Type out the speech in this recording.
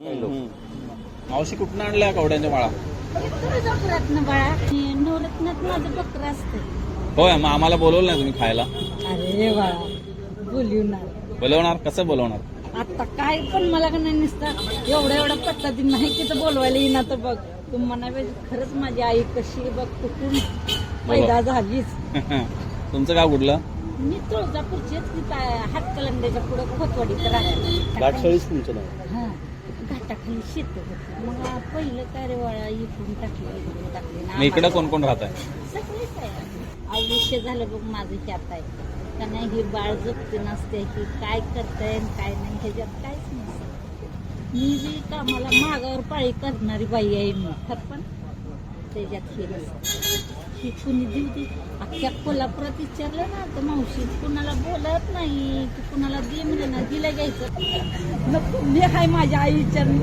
मावशी कुठून आणल्या कवड्यांच्या माळा? रत्न बाळा नवरत्नात माझं बकरं असतं. होय, मग आम्हाला बोलवलं नाही तुम्ही खायला? अरे बाळा बोलवणार बोलवणार? कसं बोलवणार? आता काय पण मला का नाही नुसतं एवढ्या पद्धतीने नाही तिथं बोलवायला येईना तर बघ तू म्हणावे खरंच माझी आई कशी बघ कुठून पैदा झालीच. तुमचं गाव कुठलं? मी तुळजापूरचीच हातकलंड्याच्या पुढे खोतवाडीत राहायला. घाटसळीच तुमचं नाव? हा घाटाखाली शेत होत. मग पहिलं काय रे बाळा इकडून टाकले इकडे कोण कोण राहत आहे? सगळीच आहे. आयुष्य झालं बघ माझं ह्यात आहे का नाही. ही बाळ जपते नसते की काय करताय काय नाही ह्याच्यात काहीच नसतं. मी जी कामाला मागावर पाळी करणारी बाई आहे मी खरं पण त्याच्यात हे नसतं. ही कुणी देऊ दे अख्ख्या कोल्हापुरात विचारलं ना तर मावशी कुणाला बोलत नाही की कुणाला दे म्हणजे ना दिलं घ्यायचं नको. मी हाय माझ्या आई विचारली